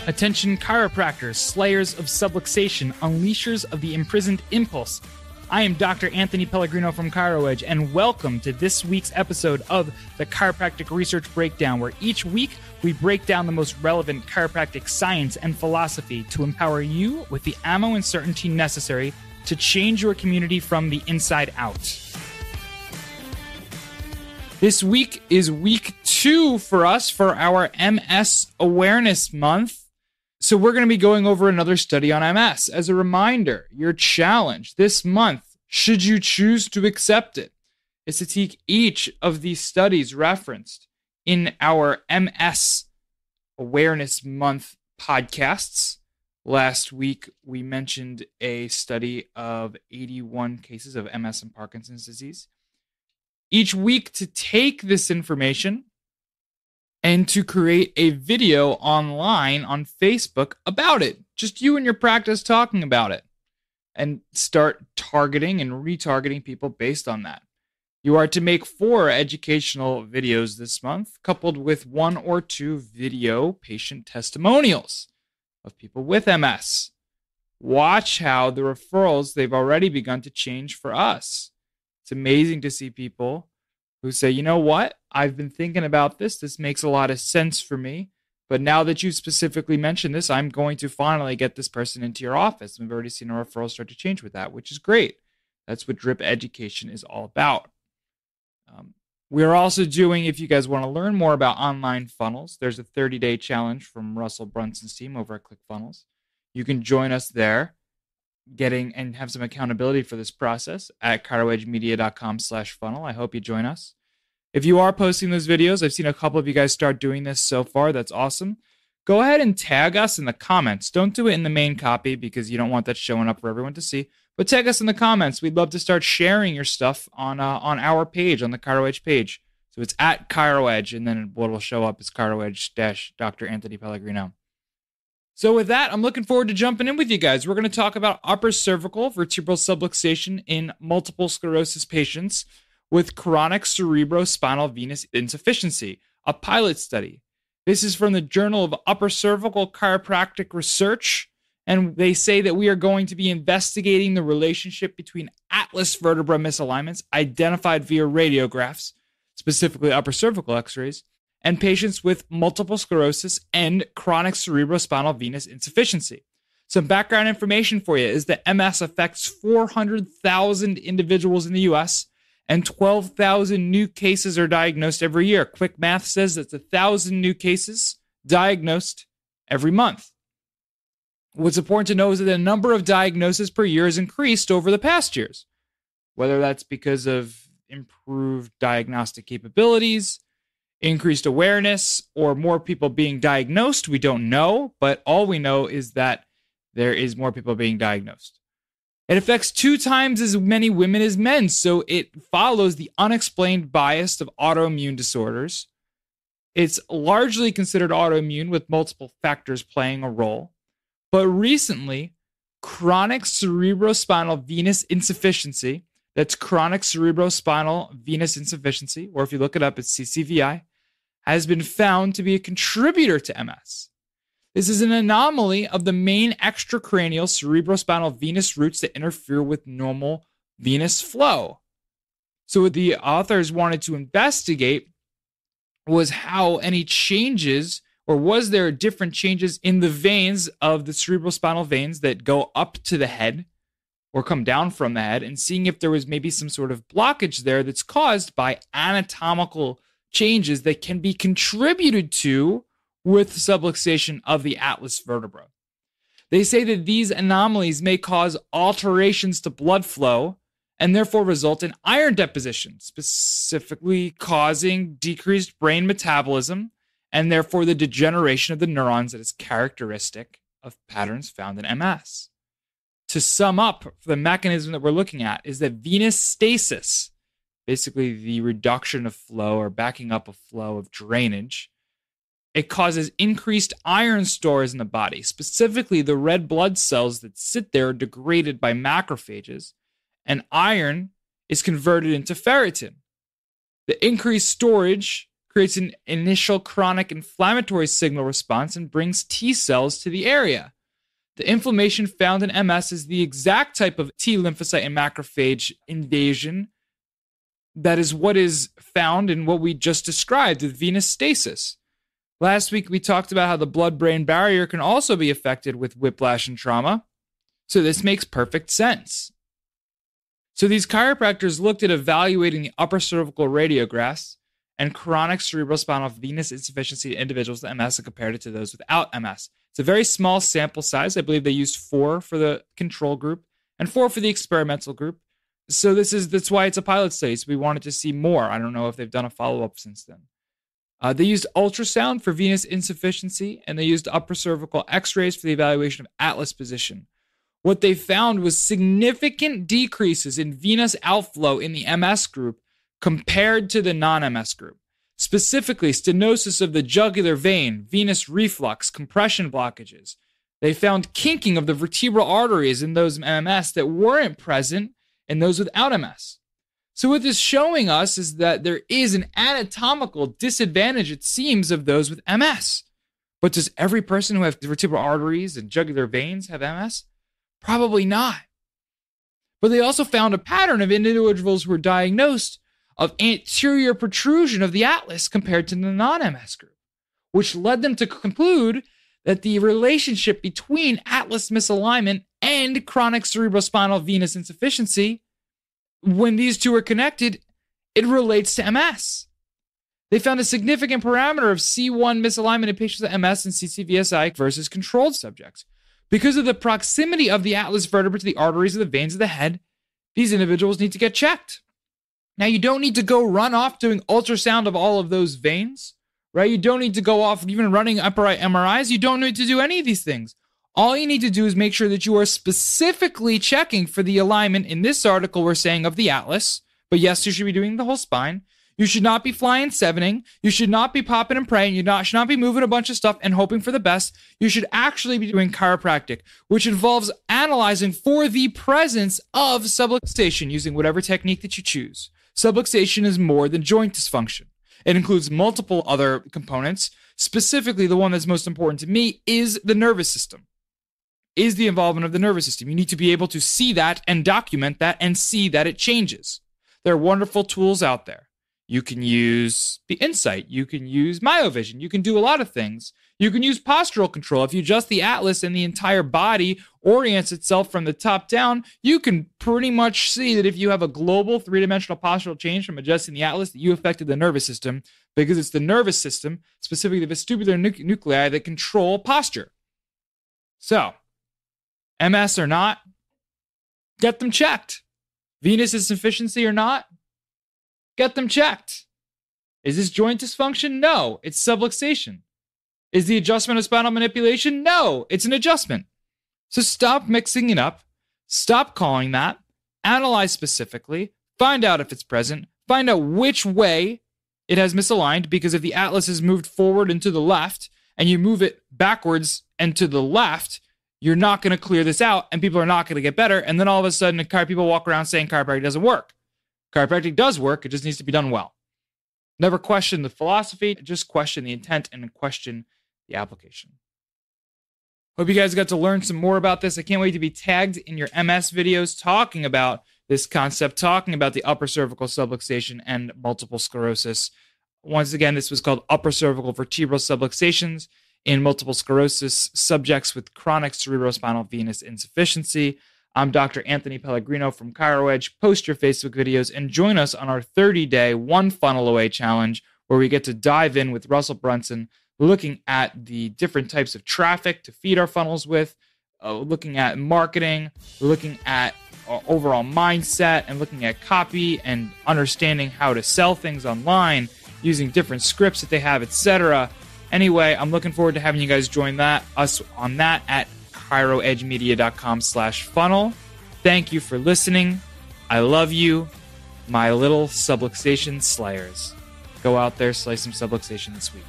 Attention chiropractors, slayers of subluxation, unleashers of the imprisoned impulse. I am Dr. Anthony Pellegrino from ChiroEdge, and welcome to this week's episode of the Chiropractic Research Breakdown, where each week we break down the most relevant chiropractic science and philosophy to empower you with the ammo and certainty necessary to change your community from the inside out. This week is week 2 for us for our MS Awareness Month. So we're going to be going over another study on MS. As a reminder, your challenge this month, should you choose to accept it, is to take each of these studies referenced in our MS Awareness Month podcasts. Last week, we mentioned a study of 81 cases of MS and Parkinson's disease. Each week to take this information and to create a video online on Facebook about it. Just you and your practice talking about it. And start targeting and retargeting people based on that. You are to make 4 educational videos this month, coupled with 1 or 2 video patient testimonials of people with MS. Watch how the referrals, they've already begun to change for us. It's amazing to see people who say, you know what, I've been thinking about this. This makes a lot of sense for me. But now that you specifically mentioned this, I'm going to finally get this person into your office. We've already seen our referrals start to change with that, which is great. That's what drip education is all about. We're also doing, if you guys want to learn more about online funnels, there's a 30-day challenge from Russell Brunson's team over at ClickFunnels. You can join us there, getting and have some accountability for this process at chiroedgemedia.com/funnel. I hope you join us. If you are posting those videos, I've seen a couple of you guys start doing this so far. That's awesome. Go ahead and tag us in the comments. Don't do it in the main copy because you don't want that showing up for everyone to see. But tag us in the comments. We'd love to start sharing your stuff on our page, on the ChiroEdge page. So it's at ChiroEdge, and then what will show up is ChiroEdge-Dr. Anthony Pellegrino. So with that, I'm looking forward to jumping in with you guys. We're going to talk about upper cervical vertebral subluxation in multiple sclerosis patients with chronic cerebrospinal venous insufficiency, a pilot study. This is from the Journal of Upper Cervical Chiropractic Research, and they say that we are going to be investigating the relationship between atlas vertebra misalignments identified via radiographs, specifically upper cervical x-rays, and patients with multiple sclerosis and chronic cerebrospinal venous insufficiency. Some background information for you is that MS affects 400,000 individuals in the U.S., and 12,000 new cases are diagnosed every year. Quick math says that's 1,000 new cases diagnosed every month. What's important to know is that the number of diagnoses per year has increased over the past years, whether that's because of improved diagnostic capabilities, increased awareness, or more people being diagnosed. We don't know, but all we know is that there is more people being diagnosed. It affects 2 times as many women as men, so it follows the unexplained bias of autoimmune disorders. It's largely considered autoimmune with multiple factors playing a role. But recently, chronic cerebrospinal venous insufficiency, that's chronic cerebrospinal venous insufficiency, or if you look it up, it's CCVI, has been found to be a contributor to MS. This is an anomaly of the main extracranial cerebrospinal venous roots that interfere with normal venous flow. So what the authors wanted to investigate was how any changes, or was there different changes in the veins of the cerebrospinal veins that go up to the head or come down from the head, and seeing if there was maybe some sort of blockage there that's caused by anatomical changes that can be contributed to with subluxation of the atlas vertebra. They say that these anomalies may cause alterations to blood flow and therefore result in iron deposition, specifically causing decreased brain metabolism and therefore the degeneration of the neurons that is characteristic of patterns found in MS. To sum up, the mechanism that we're looking at is that venous stasis, basically the reduction of flow or backing up of flow of drainage, it causes increased iron stores in the body. Specifically, the red blood cells that sit there are degraded by macrophages, and iron is converted into ferritin. The increased storage creates an initial chronic inflammatory signal response and brings T cells to the area. The inflammation found in MS is the exact type of T lymphocyte and macrophage invasion that is what is found in what we just described with venous stasis. Last week, we talked about how the blood-brain barrier can also be affected with whiplash and trauma. So this makes perfect sense. So these chiropractors looked at evaluating the upper cervical radiographs and chronic cerebrospinal venous insufficiency in individuals with MS and compared it to those without MS. It's a very small sample size. I believe they used 4 for the control group and 4 for the experimental group. So that's why it's a pilot study. So we wanted to see more. I don't know if they've done a follow-up since then. They used ultrasound for venous insufficiency, and they used upper cervical x-rays for the evaluation of atlas position. What they found was significant decreases in venous outflow in the MS group compared to the non-MS group. Specifically, stenosis of the jugular vein, venous reflux, compression blockages. They found kinking of the vertebral arteries in those MS that weren't present in those without MS. So what this is showing us is that there is an anatomical disadvantage, it seems, of those with MS. But does every person who has vertebral arteries and jugular veins have MS? Probably not. But they also found a pattern of individuals who were diagnosed of anterior protrusion of the atlas compared to the non-MS group, which led them to conclude that the relationship between atlas misalignment and chronic cerebrospinal venous insufficiency, when these two are connected, it relates to MS. They found a significant parameter of C1 misalignment in patients with MS and CCVSI versus controlled subjects. Because of the proximity of the atlas vertebra to the arteries of the veins of the head, these individuals need to get checked. Now, you don't need to go run off doing ultrasound of all of those veins, right? You don't need to go off even running upright MRIs. You don't need to do any of these things. All you need to do is make sure that you are specifically checking for the alignment. In this article, we're saying of the atlas, but yes, you should be doing the whole spine. You should not be flying sevening. You should not be popping and praying. You should not be moving a bunch of stuff and hoping for the best. You should actually be doing chiropractic, which involves analyzing for the presence of subluxation using whatever technique that you choose. Subluxation is more than joint dysfunction. It includes multiple other components. Specifically, the one that's most important to me is the nervous system, is the involvement of the nervous system. You need to be able to see that and document that and see that it changes. There are wonderful tools out there. You can use the Insight. You can use MyoVision. You can do a lot of things. You can use postural control. If you adjust the atlas and the entire body orients itself from the top down, you can pretty much see that if you have a global 3-dimensional postural change from adjusting the atlas, that you affected the nervous system, because it's the nervous system, specifically the vestibular nuclei, that control posture. So, MS or not, get them checked. Venous insufficiency or not, get them checked. Is this joint dysfunction? No, it's subluxation. Is the adjustment of spinal manipulation? No, it's an adjustment. So stop mixing it up. Stop calling that. Analyze specifically. Find out if it's present. Find out which way it has misaligned, because if the atlas is moved forward and to the left, and you move it backwards and to the left, you're not going to clear this out, and people are not going to get better. And then all of a sudden, people walk around saying chiropractic doesn't work. Chiropractic does work. It just needs to be done well. Never question the philosophy. Just question the intent and question the application. Hope you guys got to learn some more about this. I can't wait to be tagged in your MS videos talking about this concept, talking about the upper cervical subluxation and multiple sclerosis. Once again, this was called upper cervical vertebral subluxations in multiple sclerosis subjects with chronic cerebrospinal venous insufficiency. I'm Dr. Anthony Pellegrino from ChiroEdge. Post your Facebook videos and join us on our 30-day One Funnel Away challenge, where we get to dive in with Russell Brunson, looking at the different types of traffic to feed our funnels with, looking at marketing, looking at our overall mindset, and looking at copy and understanding how to sell things online using different scripts that they have, etc. Anyway, I'm looking forward to having you guys join us on that at chiroedgemedia.com/funnel. Thank you for listening. I love you, my little subluxation slayers. Go out there, slay some subluxation this week.